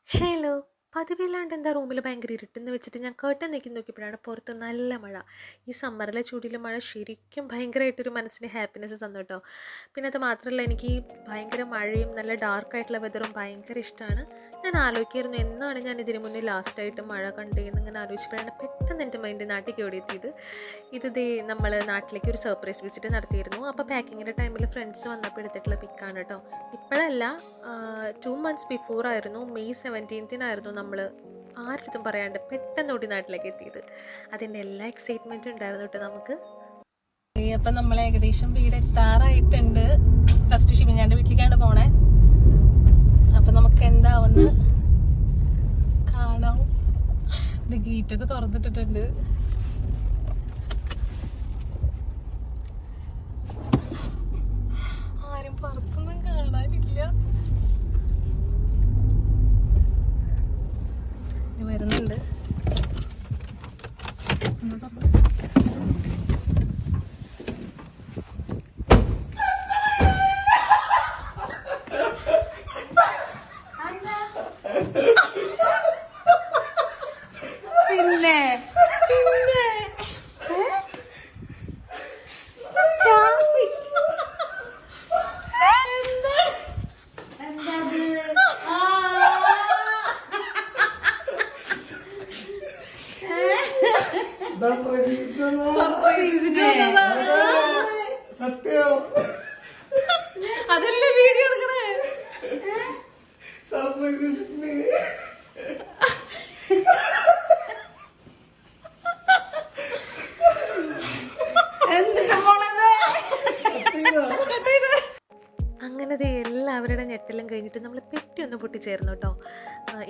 Hello. പതിവില്ലാണ്ട് എന്താ റൂമിൽ ഭയങ്കര ഇരുട്ടെന്ന് വെച്ചിട്ട് ഞാൻ കേട്ടൻ നീക്കി നോക്കിയപ്പോഴാണ് പുറത്ത് നല്ല മഴ. ഈ സമ്മറിലെ ചൂടിലെ മഴ ശരിക്കും ഭയങ്കരമായിട്ടൊരു മനസ്സിന് ഹാപ്പിനെസ് തന്നു കേട്ടോ. പിന്നെ അത് മാത്രമല്ല, എനിക്ക് ഈ ഭയങ്കര മഴയും നല്ല ഡാർക്കായിട്ടുള്ള വെതറും ഭയങ്കര ഇഷ്ടമാണ്. ഞാൻ ആലോചിക്കായിരുന്നു എന്നാണ് ഞാൻ ഇതിന് മുന്നേ ലാസ്റ്റായിട്ട് മഴ കണ്ടതെന്ന് ഇങ്ങനെ ആലോചിച്ചപ്പോഴാണ് പെട്ടെന്ന് എൻ്റെ മൈൻഡ് നാട്ടിലേക്ക് ഓടിയെത്തിയത്. നമ്മൾ നാട്ടിലേക്ക് ഒരു സർപ്രൈസ് വിസിറ്റ് നടത്തിയിരുന്നു. അപ്പോൾ പാക്കിങ്ങിൻ്റെ ടൈമിൽ ഫ്രണ്ട്സ് വന്നപ്പോൾ എടുത്തിട്ടുള്ള പിക്കാണ് കേട്ടോ. ഇപ്പോഴല്ല, 2 months ബിഫോർ ആയിരുന്നു. മെയ് 17 നമ്മൾ ആരുടെ പറയാണ്ട് പെട്ടെന്ന് ഓടി നാട്ടിലേക്ക് എത്തിയത്. അതിൻ്റെ എല്ലാ എക്സൈറ്റ്മെൻറ്റും ഉണ്ടായിരുന്നു കേട്ടോ നമുക്ക്. അപ്പം നമ്മൾ ഏകദേശം വീട് എത്താറായിട്ടുണ്ട്. ഫസ്റ്റ് ഷിബിഞ്ഞാൻ്റെ വീട്ടിലേക്കാണ് പോണേ. അപ്പം നമുക്ക് എന്താവുന്ന കാണാം. ഇത് ഗേറ്റൊക്കെ തുറന്നിട്ടിട്ടുണ്ട്. ആരും പുറത്തൊന്നും കാണാനില്ല. വരുന്നുണ്ട്. പിന്നെ അതല്ലേ വീഡിയോ എടുക്കണേ. അങ്ങനത്തെ എല്ലാവരുടെ ഞെട്ടലും കഴിഞ്ഞിട്ട് നമ്മൾ പെട്ടി ഒന്ന് പൊട്ടിച്ചേർന്നു കേട്ടോ.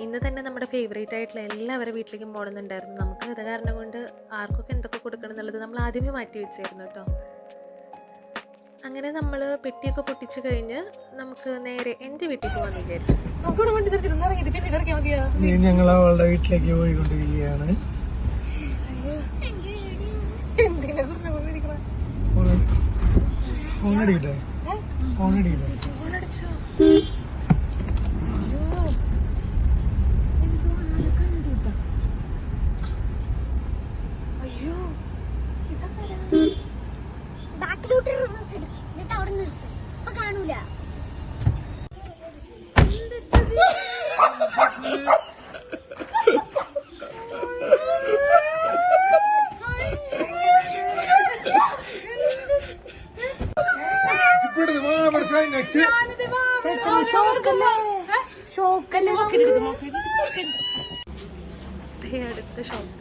ഇന്ന് തന്നെ നമ്മുടെ ഫേവറേറ്റ് ആയിട്ടുള്ള എല്ലാവരുടെ വീട്ടിലേക്കും പോകണമെന്നുണ്ടായിരുന്നു നമുക്ക്. അത് കാരണം കൊണ്ട് ആർക്കൊക്കെ എന്തൊക്കെ കൊടുക്കണം എന്നുള്ളത് നമ്മൾ ആദ്യമേ മാറ്റി വെച്ചായിരുന്നു കേട്ടോ. അങ്ങനെ നമ്മൾ പെട്ടിയൊക്കെ പൊട്ടിച്ച് കഴിഞ്ഞ് നമുക്ക് നേരെ എൻ്റെ വീട്ടിൽ പോകാമെന്ന് വിചാരിച്ചു. ഞങ്ങൾ അവളുടെ വീട്ടിലേക്ക് പോയിക്കൊണ്ടിരിക്കുകയാണ്. ഫോണടിക്കട്ടെ? ഫോണടിക്കട്ടെ? ബാക്കിലോട്ട് എന്നിട്ട് അവിടെ നിർത്തും. അപ്പൊ കാണൂല. അടുത്ത ഷോപ്പ്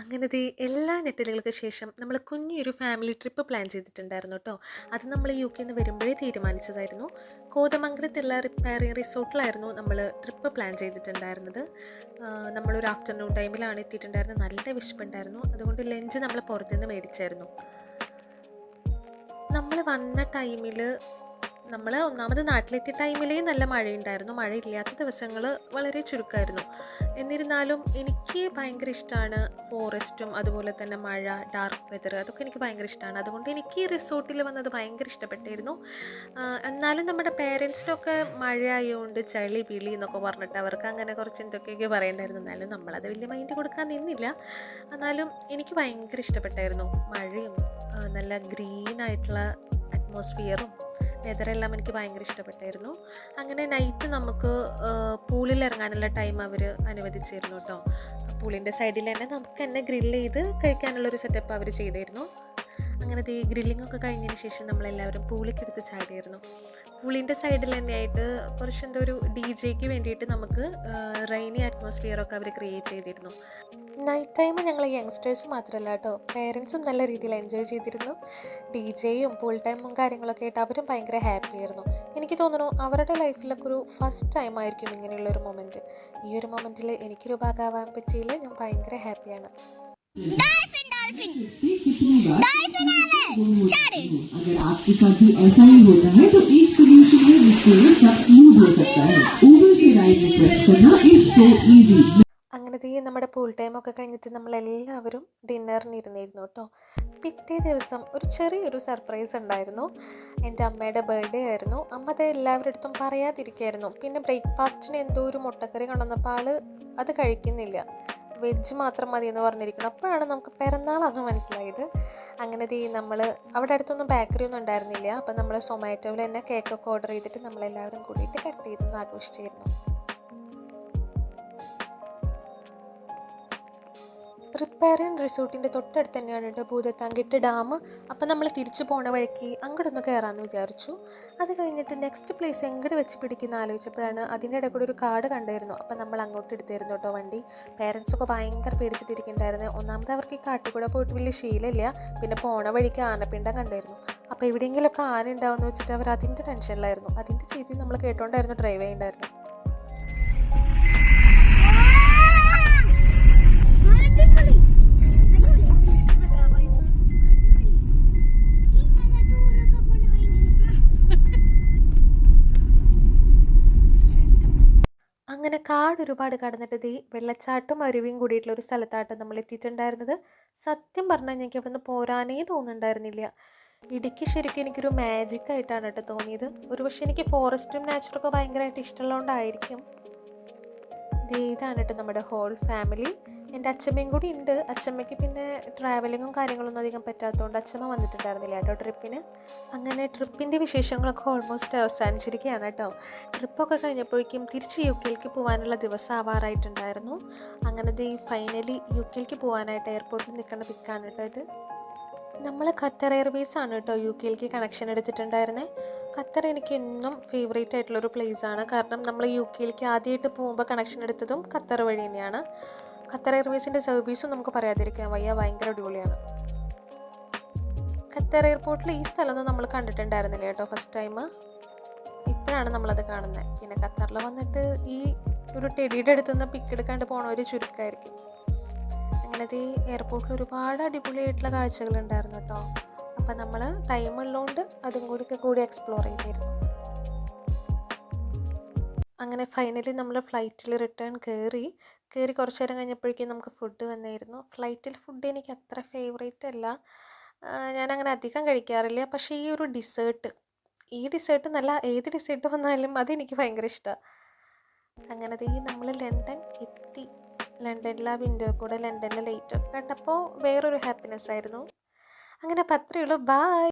അങ്ങനത്തെ എല്ലാ ഞെട്ടലുകൾക്ക് ശേഷം നമ്മൾ കുഞ്ഞൊരു ഫാമിലി ട്രിപ്പ് പ്ലാൻ ചെയ്തിട്ടുണ്ടായിരുന്നു കേട്ടോ. അത് നമ്മൾ UK നിന്ന് വരുമ്പോഴേ തീരുമാനിച്ചതായിരുന്നു. കോതമംഗലത്തുള്ള റിപ്പയറിംഗ് റിസോർട്ടിലായിരുന്നു നമ്മൾ ട്രിപ്പ് പ്ലാൻ ചെയ്തിട്ടുണ്ടായിരുന്നത്. നമ്മളൊരു ആഫ്റ്റർനൂൺ ടൈമിലാണ് എത്തിയിട്ടുണ്ടായിരുന്നത്. നല്ല വിശപ്പുണ്ടായിരുന്നു. അതുകൊണ്ട് ലഞ്ച് നമ്മൾ പുറത്തുനിന്ന് മേടിച്ചായിരുന്നു. നമ്മൾ വന്ന ടൈമിൽ നമ്മൾ ഒന്നാമത് നാട്ടിലെത്തിയ ടൈമിലേ നല്ല മഴയുണ്ടായിരുന്നു. മഴയില്ലാത്ത ദിവസങ്ങൾ വളരെ ചുരുക്കമായിരുന്നു. എന്നിരുന്നാലും എനിക്ക് ഭയങ്കര ഇഷ്ടമാണ് ഫോറസ്റ്റും അതുപോലെ തന്നെ മഴ, ഡാർക്ക് വെതർ, അതൊക്കെ എനിക്ക് ഭയങ്കര ഇഷ്ടമാണ്. അതുകൊണ്ട് എനിക്ക് ഈ റിസോർട്ടിൽ വന്നത് ഭയങ്കര ഇഷ്ടപ്പെട്ടിരുന്നു. എന്നാലും നമ്മുടെ പേരൻസിനൊക്കെ മഴ ആയതുകൊണ്ട് ചളി പിളി എന്നൊക്കെ പറഞ്ഞിട്ട് അവർക്ക് അങ്ങനെ കുറച്ച് എന്തൊക്കെയൊക്കെ പറയണ്ടായിരുന്നു. എന്നാലും നമ്മളത് വലിയ മൈൻഡ് കൊടുക്കാൻ നിന്നില്ല. എന്നാലും എനിക്ക് ഭയങ്കര ഇഷ്ടപ്പെട്ടായിരുന്നു. മഴയും നല്ല ഗ്രീനായിട്ടുള്ള അറ്റ്മോസ്ഫിയറും വെതറെല്ലാം എനിക്ക് ഭയങ്കര ഇഷ്ടപ്പെട്ടായിരുന്നു. അങ്ങനെ നൈറ്റ് നമുക്ക് പൂളിൽ ഇറങ്ങാനുള്ള ടൈം അവർ അനുവദിച്ചിരുന്നു കേട്ടോ. പൂളിൻ്റെ സൈഡിൽ തന്നെ നമുക്ക് തന്നെ ഗ്രില്ല് ചെയ്ത് കഴിക്കാനുള്ളൊരു സെറ്റപ്പ് അവർ ചെയ്തിരുന്നു. അങ്ങനത്തെ ഈ ഗ്രില്ലിംഗ് ഒക്കെ കഴിഞ്ഞതിന് ശേഷം നമ്മളെല്ലാവരും പൂളിക്കെടുത്ത് ചാടിയായിരുന്നു. പൂളിൻ്റെ സൈഡിൽ തന്നെയായിട്ട് കുറച്ചെന്തോ ഒരു DJക്ക് വേണ്ടിയിട്ട് നമുക്ക് റെയിനി അറ്റ്മോസ്ഫിയറൊക്കെ അവർ ക്രിയേറ്റ് ചെയ്തിരുന്നു. നൈറ്റ് ടൈം ഞങ്ങൾ യങ്സ്റ്റേഴ്സ് മാത്രമല്ല കേട്ടോ, പേരൻസും നല്ല രീതിയിൽ എൻജോയ് ചെയ്തിരുന്നു. DJയും പൂൾ ടൈമും കാര്യങ്ങളൊക്കെ ആയിട്ട് അവരും ഭയങ്കര ഹാപ്പി ആയിരുന്നു. എനിക്ക് തോന്നുന്നു അവരുടെ ലൈഫിലൊക്കെ ഒരു ഫസ്റ്റ് ടൈം ആയിരിക്കും ഇങ്ങനെയുള്ളൊരു മൊമെൻറ്റ്. ഈ ഒരു മൊമെൻറ്റിൽ എനിക്കൊരു ഭാഗമാവാൻ പറ്റിയതിൽ ഞാൻ ഭയങ്കര ഹാപ്പിയാണ്. अगर आपके साथ भी ऐसा ही होता है तो एक सोल्यूशन है जिससे सब स्मूथ हो सकता है. ऊबर से राइड रिक्वेस्ट करना इज सो इजी. അങ്ങനെ ദേ നമ്മുടെ പൂൾ ടൈമൊക്കെ കഴിഞ്ഞിട്ട് നമ്മളെല്ലാവരും ഡിന്നറിന് ഇരുന്നിരുന്നു കേട്ടോ. പിറ്റേ ദിവസം ഒരു ചെറിയൊരു സർപ്രൈസ് ഉണ്ടായിരുന്നു. എൻ്റെ അമ്മയുടെ ബർത്ത്ഡേ ആയിരുന്നു. അമ്മ അത് എല്ലാവരുടെ അടുത്തും പറയാതിരിക്കുകയായിരുന്നു. പിന്നെ ബ്രേക്ക്ഫാസ്റ്റിന് എന്തോ ഒരു മുട്ടക്കറി കൊണ്ടുവന്നപ്പോൾ അത് കഴിക്കുന്നില്ല, വെജ് മാത്രം മതി എന്ന് പറഞ്ഞിരിക്കണം. അപ്പോഴാണ് നമുക്ക് പിറന്നാളാണെന്ന് മനസ്സിലായത്. അങ്ങനെ നമ്മൾ അവിടെ അടുത്തൊന്നും ബേക്കറി ഒന്നും ഉണ്ടായിരുന്നില്ല. അപ്പം നമ്മൾ സൊമാറ്റോയിൽ തന്നെ കേക്കൊക്കെ ഓർഡർ ചെയ്തിട്ട് നമ്മളെല്ലാവരും കൂടിയിട്ട് കട്ട് ചെയ്തൊന്ന് ആഘോഷിച്ചിരുന്നു. റിപ്പയറിയൻ റിസോർട്ടിൻ്റെ തൊട്ടടുത്ത് തന്നെയാണ് കേട്ടോ ഭൂതത്താങ്കിട്ട് ഡാം. അപ്പം നമ്മൾ തിരിച്ചു പോണ വഴിക്ക് അങ്ങോട്ടൊന്ന് കയറാമെന്ന് വിചാരിച്ചു. അത് കഴിഞ്ഞിട്ട് നെക്സ്റ്റ് പ്ലേസ് എങ്ങോട്ട് വെച്ച് പിടിക്കുന്ന ആലോചിച്ചപ്പോഴാണ് അതിൻ്റെ ഇടയിൽ കൂടെ ഒരു കാർഡ് കണ്ടായിരുന്നു. അപ്പം നമ്മൾ അങ്ങോട്ട് എടുത്തായിരുന്നു കേട്ടോ വണ്ടി. പേരൻസൊക്കെ ഭയങ്കര പേടിച്ചിട്ടിരിക്കുന്നുണ്ടായിരുന്നു. ഒന്നാമത് അവർക്ക് ഈ കാട്ടിൽ കൂടെ പോയിട്ട് വലിയ ശീലമില്ല. പിന്നെ പോണ വഴിക്ക് ആനപ്പിണ്ടം കണ്ടായിരുന്നു. അപ്പോൾ എവിടെയെങ്കിലുമൊക്കെ ആന ഉണ്ടാവുമെന്ന് വെച്ചിട്ട് അവർ അതിൻ്റെ ടെൻഷനിലായിരുന്നു. അതിൻ്റെ ചെയ്തി നമ്മൾ കേട്ടോണ്ടായിരുന്നു ഡ്രൈവ് ചെയ്യുന്നുണ്ടായിരുന്നു. അങ്ങനെ കാട് ഒരുപാട് കടന്നിട്ട് വെള്ളച്ചാട്ടവും അരുവിയും കൂടിയിട്ടുള്ള ഒരു സ്ഥലത്താട്ടോ നമ്മൾ എത്തിയിട്ടുണ്ടായിരുന്നത്. സത്യം പറഞ്ഞാൽ എനിക്ക് അവിടെ നിന്ന് പോരാനേ തോന്നുന്നുണ്ടായിരുന്നില്ല. ഇടുക്കി ശരിക്കും എനിക്കൊരു മാജിക്കായിട്ടാണ് കേട്ടോ തോന്നിയത്. ഒരുപക്ഷെ എനിക്ക് ഫോറസ്റ്റും നാച്ചുറൊക്കെ ഭയങ്കരമായിട്ട് ഇഷ്ടമുള്ളതുകൊണ്ടായിരിക്കും. ഇതാണ് കേട്ടോ നമ്മുടെ ഹോൾ ഫാമിലി. എൻ്റെ അച്ഛമ്മയും കൂടി ഉണ്ട്. അച്ഛമ്മയ്ക്ക് പിന്നെ ട്രാവലിങ്ങും കാര്യങ്ങളൊന്നും അധികം പറ്റാത്തതുകൊണ്ട് അച്ഛമ്മ വന്നിട്ടുണ്ടായിരുന്നില്ല കേട്ടോ ട്രിപ്പിന്. അങ്ങനെ ട്രിപ്പിൻ്റെ വിശേഷങ്ങളൊക്കെ ഓൾമോസ്റ്റ് അവസാനിച്ചിരിക്കുകയാണ് കേട്ടോ. ട്രിപ്പൊക്കെ കഴിഞ്ഞപ്പോഴേക്കും തിരിച്ച് UK പോകാനുള്ള ദിവസം ആവാറായിട്ടുണ്ടായിരുന്നു. അങ്ങനെ ഫൈനലി UK പോകാനായിട്ട് എയർപോർട്ടിൽ നിൽക്കേണ്ട പിക്കാണ് കേട്ടോ ഇത്. നമ്മൾ ഖത്തർ എയർവേസ് ആണ് കേട്ടോ UK കണക്ഷൻ എടുത്തിട്ടുണ്ടായിരുന്നത്. ഖത്തർ എനിക്ക് എന്നും ഫേവറേറ്റ് ആയിട്ടുള്ളൊരു പ്ലേസാണ്. കാരണം നമ്മൾ UK ആദ്യമായിട്ട് പോകുമ്പോൾ കണക്ഷൻ എടുത്തതും ഖത്തർ വഴി തന്നെയാണ്. ഖത്തർ എയർവേസിൻ്റെ സർവീസും നമുക്ക് പറയാതിരിക്കാൻ വയ്യ, ഭയങ്കര അടിപൊളിയാണ്. ഖത്തർ എയർപോർട്ടിൽ ഈ സ്ഥലമൊന്നും നമ്മൾ കണ്ടിട്ടുണ്ടായിരുന്നില്ല കേട്ടോ ഫസ്റ്റ് ടൈം. ഇപ്പോഴാണ് നമ്മളത് കാണുന്നത്. പിന്നെ ഖത്തറിൽ വന്നിട്ട് ഈ ഒരു ടെഡിയുടെ അടുത്തുനിന്ന് പിക്ക് എടുക്കാണ്ട് പോണവർ ചുരുക്കമായിരിക്കും. അങ്ങനെ എയർപോർട്ടിൽ ഒരുപാട് അടിപൊളിയായിട്ടുള്ള കാഴ്ചകളുണ്ടായിരുന്നു കേട്ടോ. അപ്പം നമ്മൾ ടൈം ഉള്ളതുകൊണ്ട് അതും കൂടി എക്സ്പ്ലോർ ചെയ്തിരുന്നു. അങ്ങനെ ഫൈനലി നമ്മൾ ഫ്ലൈറ്റിൽ റിട്ടേൺ കയറി കുറച്ച് നേരം കഴിഞ്ഞപ്പോഴേക്കും നമുക്ക് ഫുഡ് വന്നായിരുന്നു. ഫ്ലൈറ്റിൽ ഫുഡ് എനിക്ക് അത്ര ഫേവറേറ്റ് അല്ല, ഞാനങ്ങനെ അധികം കഴിക്കാറില്ല. പക്ഷേ ഈ ഡിസേർട്ട് നല്ല ഏത് ഡിസേർട്ട് വന്നാലും അതെനിക്ക് ഭയങ്കര ഇഷ്ടമാണ്. അങ്ങനെ നമ്മൾ ലണ്ടൻ എത്തി. ലണ്ടനിലെ വിൻഡോ കൂടെ ലണ്ടനിലെ ലൈറ്റൊക്കെ കണ്ടപ്പോൾ വേറൊരു ഹാപ്പിനെസ് ആയിരുന്നു. അങ്ങനെ അപ്പം അത്രയേ ഉള്ളൂ. ബൈ.